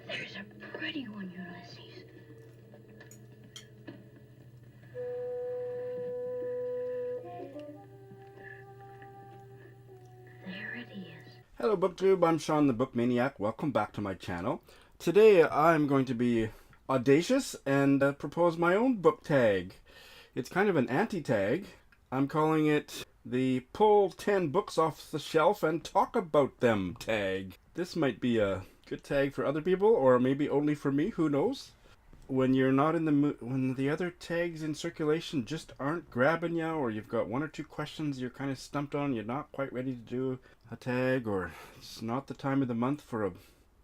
There's a pretty one, Ulysses. There it is. Hello BookTube, I'm Sean the Book Maniac. Welcome back to my channel. Today I'm going to be audacious and propose my own book tag. It's kind of an anti-tag. I'm calling it the pull 10 books off the shelf and talk about them tag. This might be a good tag for other people, or maybe only for me, who knows? When you're not in the mood, when the other tags in circulation just aren't grabbing you, or you've got one or two questions you're kind of stumped on, you're not quite ready to do a tag, or it's not the time of the month for a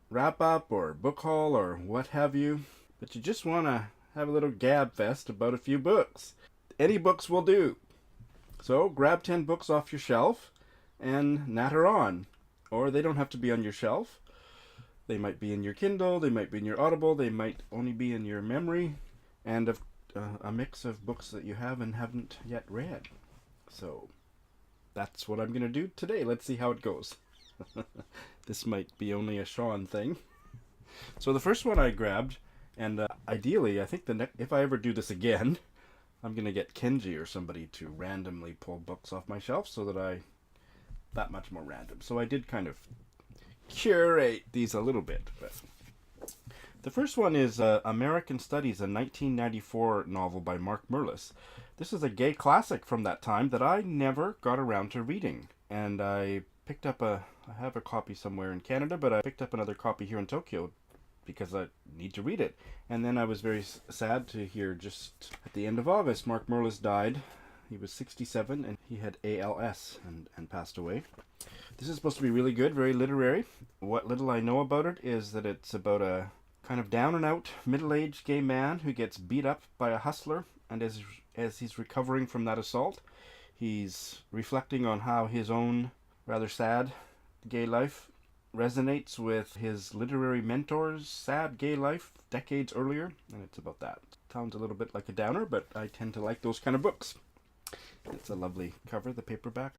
wrap up or book haul or what have you, but you just want to have a little gab fest about a few books. Any books will do. So grab 10 books off your shelf and natter on. Or they don't have to be on your shelf. They might be in your Kindle, they might be in your Audible, they might only be in your memory, and a mix of books that you have and haven't yet read. So that's what I'm going to do today. Let's see how it goes. This might be only a Sean thing. So the first one I grabbed, and ideally, I think if I ever do this again, I'm going to get Kenji or somebody to randomly pull books off my shelf so that much more random. So I did kind of curate these a little bit. But the first one is American Studies, a 1994 novel by Mark Merlis. This is a gay classic from that time that I never got around to reading. And I picked up I have a copy somewhere in Canada, but I picked up another copy here in Tokyo because I need to read it. And then I was very sad to hear just at the end of August, Mark Merlis died. He was 67 and he had ALS and passed away. This is supposed to be really good, very literary. What little I know about it is that it's about a kind of down and out middle-aged gay man who gets beat up by a hustler, and as he's recovering from that assault, he's reflecting on how his own rather sad gay life resonates with his literary mentor's sad gay life decades earlier, and it's about that. Sounds a little bit like a downer, but I tend to like those kind of books. It's a lovely cover, the paperback.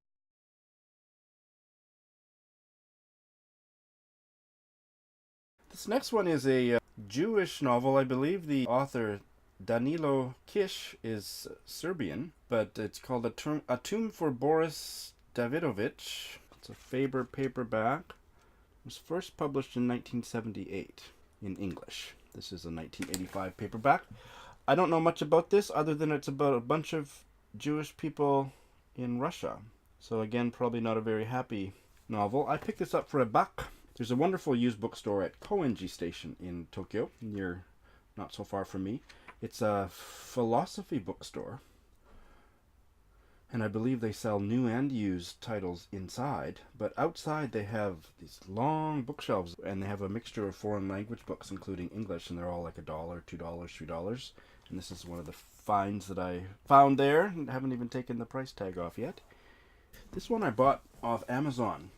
This next one is a Jewish novel. I believe the author Danilo Kish is Serbian, but it's called A Tomb for Boris Davidovich. It's a Faber paperback. It was first published in 1978 in English. This is a 1985 paperback. I don't know much about this other than it's about a bunch of Jewish people in Russia. So again, probably not a very happy novel. I picked this up for $1. There's a wonderful used bookstore at Koenji Station in Tokyo, near not so far from me. It's a philosophy bookstore, and I believe they sell new and used titles inside, but outside they have these long bookshelves, and they have a mixture of foreign language books, including English, and they're all like $1, $2, $3. And this is one of the finds that I found there, and haven't even taken the price tag off yet. This one I bought off Amazon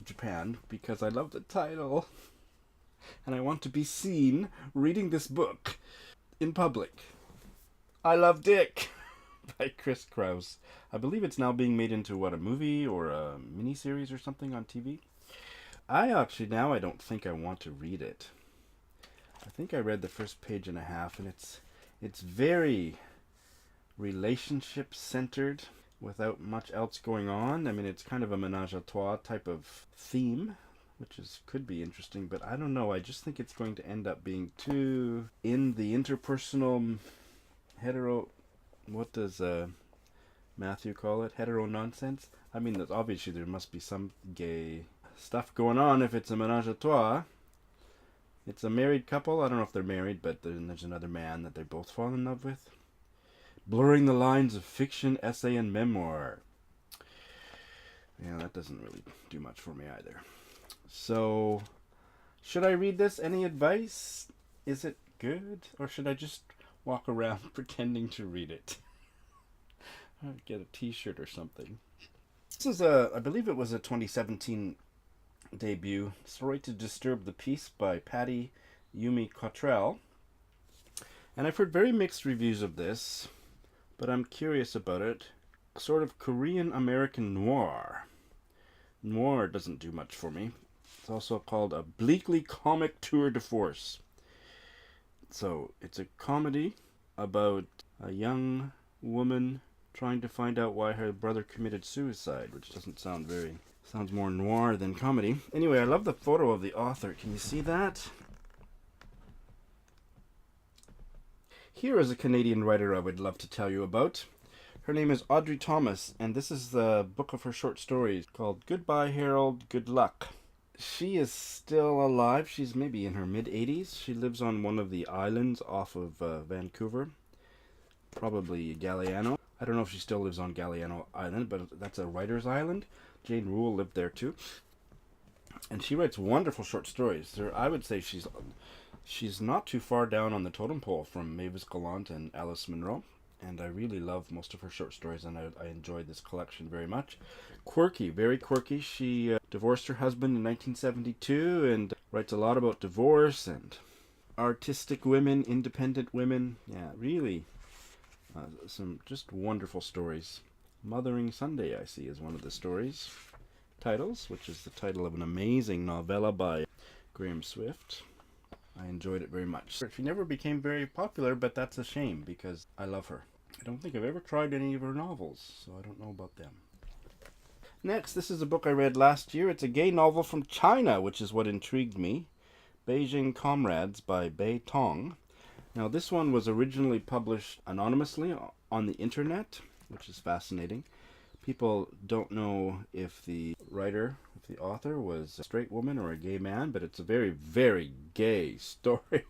Japan because I love the title, and I want to be seen reading this book in public. I Love Dick by Chris Kraus. I believe it's now being made into a movie or a miniseries or something on TV. I don't think I want to read it. I think I read the first page and a half, and it's very relationship centered without much else going on. I mean, it's kind of a menage a trois type of theme, which could be interesting, but I don't know. I just think it's going to end up being too in the interpersonal hetero. What does Matthew call it? Hetero nonsense? I mean, obviously there must be some gay stuff going on if it's a menage a trois. It's a married couple. I don't know if they're married, but then there's another man that they both fall in love with. Blurring the lines of fiction, essay, and memoir. Yeah, that doesn't really do much for me either. So, should I read this? Any advice? Is it good? Or should I just walk around pretending to read it? I'd get a t-shirt or something. This is I believe it was a 2017 debut. Sorry to Disturb the Peace by Patty Yumi Cottrell. And I've heard very mixed reviews of this, but I'm curious about it. Sort of Korean American noir. Noir doesn't do much for me. It's also called a bleakly comic tour de force. So it's a comedy about a young woman trying to find out why her brother committed suicide, which doesn't sound very... sounds more noir than comedy. Anyway, I love the photo of the author. Can you see that? Here is a Canadian writer I would love to tell you about. Her name is Audrey Thomas, and this is the book of her short stories called Goodbye Harold, Good Luck. She is still alive. She's maybe in her mid-80s. She lives on one of the islands off of Vancouver, probably Galiano. I don't know if she still lives on Galiano Island, but that's a writer's island. Jane Rule lived there too. And she writes wonderful short stories. I would say she's not too far down on the totem pole from Mavis Gallant and Alice Munro. And I really love most of her short stories, and I enjoyed this collection very much. Quirky, very quirky. She divorced her husband in 1972 and writes a lot about divorce and artistic women, independent women. Yeah, really some just wonderful stories. Mothering Sunday, I see, is one of the stories titles, which is the title of an amazing novella by Graham Swift. I enjoyed it very much. She never became very popular, but that's a shame because I love her. I don't think I've ever tried any of her novels, so I don't know about them. Next, this is a book I read last year. It's a gay novel from China, which is what intrigued me. Beijing Comrades by Bei Tong. Now, this one was originally published anonymously on the internet, which is fascinating. People don't know if the writer, if the author was a straight woman or a gay man, but it's a very, very gay story.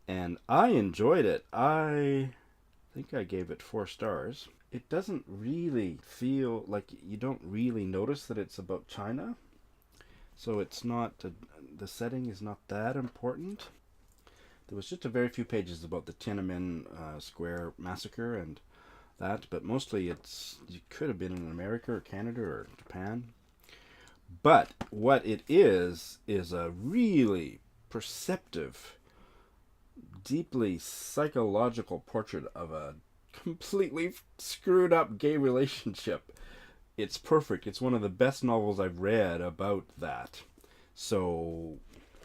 And I enjoyed it. I think I gave it 4 stars. It doesn't really feel like you don't really notice that it's about China. So it's not, the setting is not that important. There was just a very few pages about the Tiananmen Square massacre and that, but mostly it could have been in America or Canada or Japan. But what it is a really perceptive, deeply psychological portrait of a completely screwed up gay relationship. It's perfect. It's one of the best novels I've read about that. So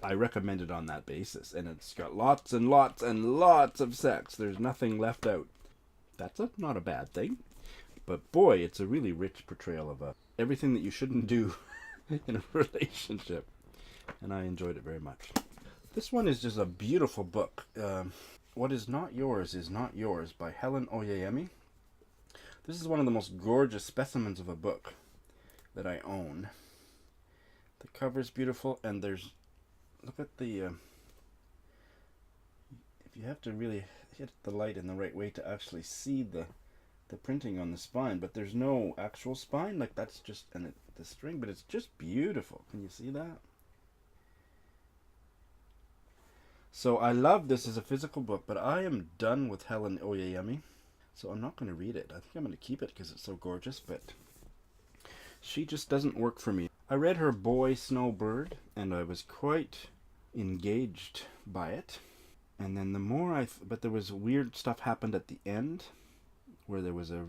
I recommend it on that basis. And it's got lots and lots and lots of sex. There's nothing left out. That's not a bad thing. But boy, it's a really rich portrayal of everything that you shouldn't do in a relationship. And I enjoyed it very much. This one is just a beautiful book. What is Not Yours is Not Yours by Helen Oyeyemi. This is one of the most gorgeous specimens of a book that I own. The cover's beautiful, and look at the, if you have to really hit the light in the right way to actually see the printing on the spine, but there's no actual spine, like that's just the string, but it's just beautiful. Can you see that? So I love this as a physical book, but I am done with Helen Oyeyemi, so I'm not going to read it. I think I'm going to keep it because it's so gorgeous, but she just doesn't work for me. I read her Boy Snowbird, and I was quite engaged by it. And then the more but there was weird stuff happened at the end, where there was a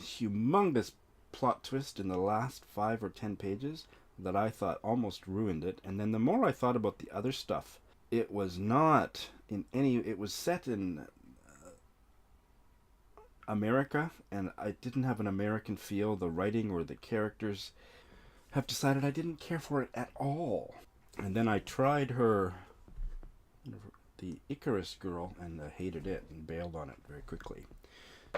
humongous plot twist in the last 5 or 10 pages that I thought almost ruined it. And then the more I thought about the other stuff, it was not in any, it was set in America, and I didn't have an American feel. The writing or the characters have decided I didn't care for it at all. And then I tried the Icarus girl, and hated it and bailed on it very quickly.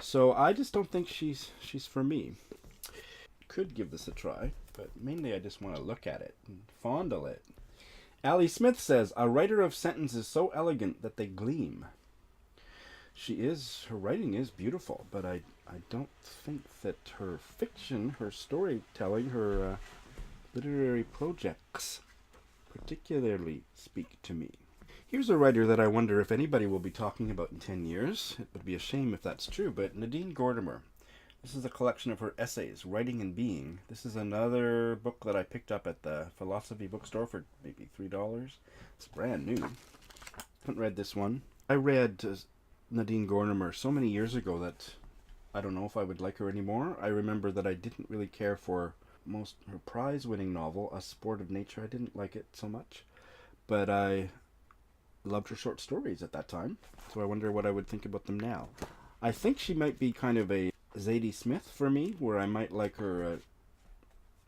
So I just don't think she's for me. Could give this a try, but mainly I just want to look at it and fondle it. Ali Smith says, a writer of sentences so elegant that they gleam. Her writing is beautiful, but I don't think that her fiction, her storytelling, her literary projects particularly speak to me. Here's a writer that I wonder if anybody will be talking about in 10 years. It would be a shame if that's true, but Nadine Gordimer. This is a collection of her essays, Writing and Being. This is another book that I picked up at the Philosophy bookstore for maybe $3. It's brand new. Haven't read this one. I read Nadine Gordimer so many years ago that I don't know if I would like her anymore. I remember that I didn't really care for her prize-winning novel, A Sport of Nature. I didn't like it so much, but I loved her short stories at that time, so I wonder what I would think about them now. I think she might be kind of a Zadie Smith for me, where I might like her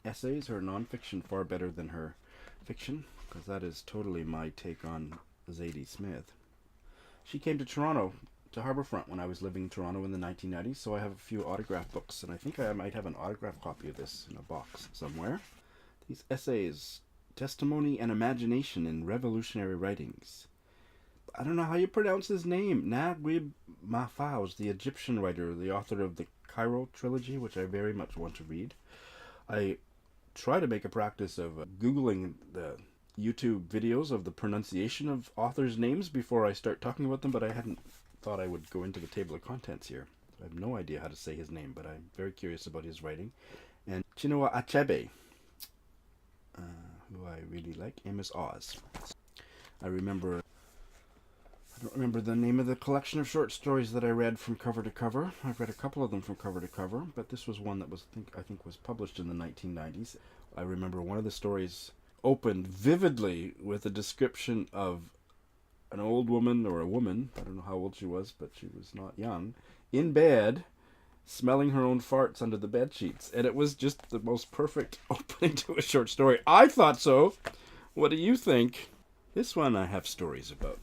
essays, her nonfiction, far better than her fiction, because that is totally my take on Zadie Smith. She came to Toronto, to Harbourfront, when I was living in Toronto in the 1990s, so I have a few autograph books, and I think I might have an autograph copy of this in a box somewhere. These essays, Testimony and Imagination in Revolutionary Writings. I don't know how you pronounce his name. Naguib Mahfouz, the Egyptian writer, the author of the Cairo trilogy, which I very much want to read. I try to make a practice of Googling the YouTube videos of the pronunciation of authors' names before I start talking about them, but I hadn't thought I would go into the table of contents here. I have no idea how to say his name, but I'm very curious about his writing. And Chinua Achebe, who I really like, Amos Oz. I don't remember the name of the collection of short stories that I read from cover to cover. I've read a couple of them from cover to cover, but this was one that I think was published in the 1990s. I remember one of the stories opened vividly with a description of an old woman, or a woman, I don't know how old she was, but she was not young, in bed, smelling her own farts under the bed sheets. And it was just the most perfect opening to a short story. I thought so. What do you think? This one I have stories about.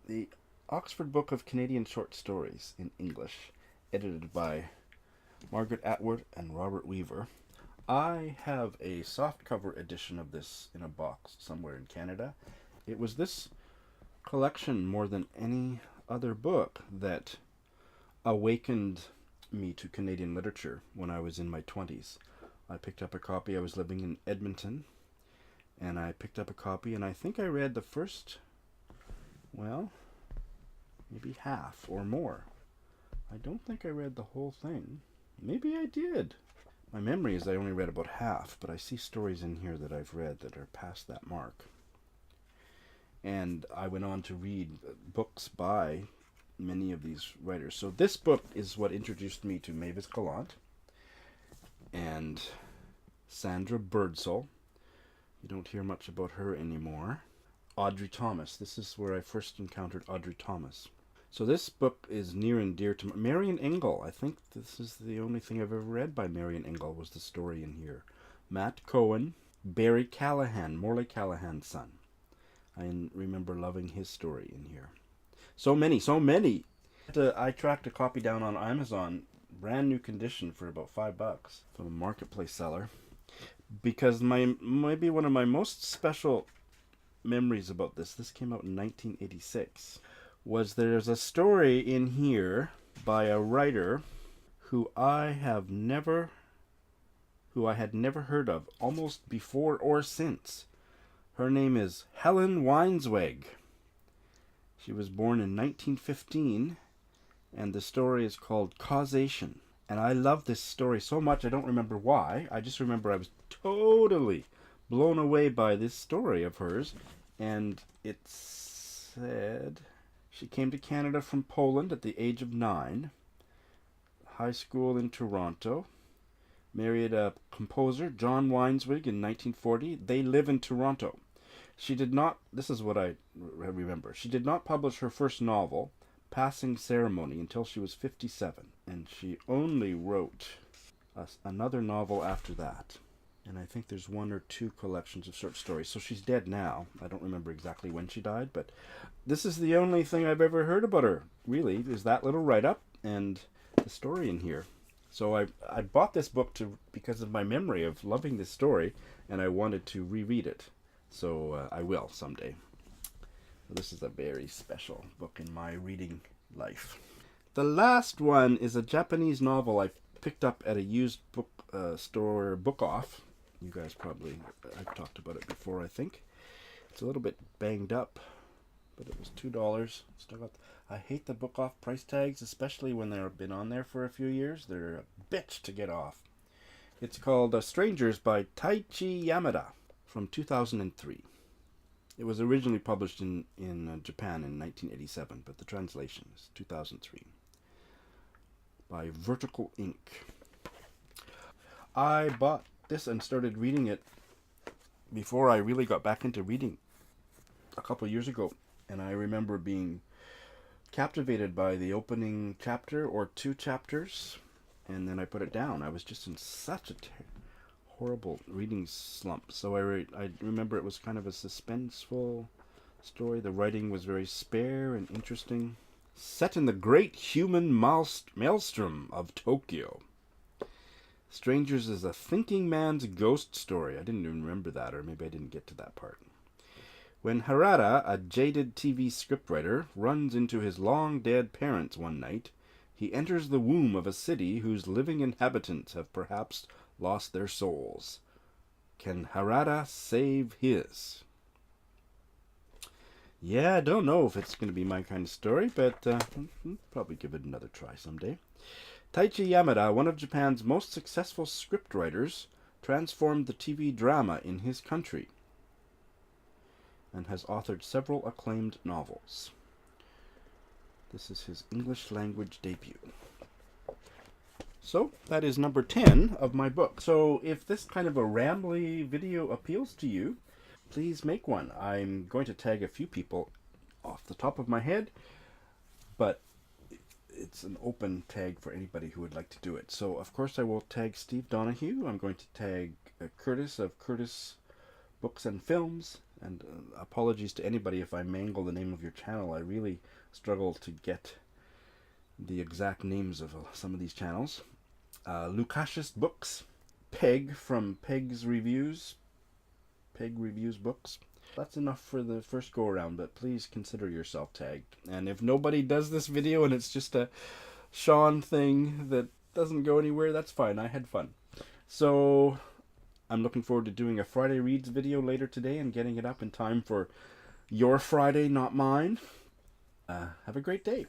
The Oxford Book of Canadian Short Stories in English, edited by Margaret Atwood and Robert Weaver. I have a softcover edition of this in a box somewhere in Canada. It was this collection, more than any other book, that awakened me to Canadian literature when I was in my 20s. I picked up a copy. I was living in Edmonton, and I picked up a copy, and I think I read the first, well, maybe half or more. I don't think I read the whole thing. Maybe I did. My memory is I only read about half, but I see stories in here that I've read that are past that mark. And I went on to read books by many of these writers. So this book is what introduced me to Mavis Gallant and Sandra Birdsall. You don't hear much about her anymore. Audrey Thomas. This is where I first encountered Audrey Thomas. So this book is near and dear to Marion Engel. I think this is the only thing I've ever read by Marion Engel, was the story in here. Matt Cohen, Barry Callahan, Morley Callahan's son. I remember loving his story in here. So many. I tracked a copy down on Amazon, brand new condition, for about $5 from a marketplace seller, because maybe one of my most special memories about this came out in 1986, was there's a story in here by a writer who I had never heard of, almost before or since. Her name is Helen Weinsweg. She was born in 1915, and the story is called Causation. And I love this story so much, I don't remember why. I just remember I was totally blown away by this story of hers. And it said she came to Canada from Poland at the age of 9, high school in Toronto, married a composer, John Weinsweg, in 1940. They live in Toronto. She did not, this is what I remember, she did not publish her first novel, Passing Ceremony, until she was 57. And she only wrote another novel after that. And I think there's 1 or 2 collections of short stories. So she's dead now. I don't remember exactly when she died, but this is the only thing I've ever heard about her, really, is that little write-up and the story in here. So I bought this book because of my memory of loving this story, and I wanted to reread it. So I will someday. This is a very special book in my reading life. The last one is a Japanese novel I picked up at a used book store, Book Off. You guys probably, I've talked about it before, I think. It's a little bit banged up, but it was $2. Still got. I hate the Book Off price tags, especially when they've been on there for a few years. They're a bitch to get off. It's called Strangers by Taichi Yamada from 2003. It was originally published in Japan in 1987, but the translation is 2003 by Vertical Ink. I bought this and started reading it before I really got back into reading a couple years ago. And I remember being captivated by the opening chapter or 2 chapters, and then I put it down. I was just in such a horrible reading slump. So I remember it was kind of a suspenseful story. The writing was very spare and interesting. Set in the great human maelstrom of Tokyo. Strangers is a thinking man's ghost story. I didn't even remember that, or maybe I didn't get to that part. When Harada, a jaded TV scriptwriter, runs into his long-dead parents one night, he enters the womb of a city whose living inhabitants have perhaps lost their souls. Can Harada save his? Yeah, I don't know if it's going to be my kind of story, but I'll probably give it another try someday. Taichi Yamada, one of Japan's most successful scriptwriters, transformed the TV drama in his country and has authored several acclaimed novels. This is his English language debut. So, that is number 10 of my book. So, if this kind of a rambly video appeals to you, please make one. I'm going to tag a few people off the top of my head, but it's an open tag for anybody who would like to do it. So, of course, I will tag Steve Donoghue. I'm going to tag Curtis of Curtis Books and Films. And apologies to anybody if I mangle the name of your channel. I really struggle to get the exact names of some of these channels. Luukashist Books. Peg from Peg's Reviews. Peg Reviews Books. That's enough for the first go around, but please consider yourself tagged. And if nobody does this video and it's just a Sean thing that doesn't go anywhere, that's fine. I had fun. So I'm looking forward to doing a Friday Reads video later today and getting it up in time for your Friday, not mine. Have a great day.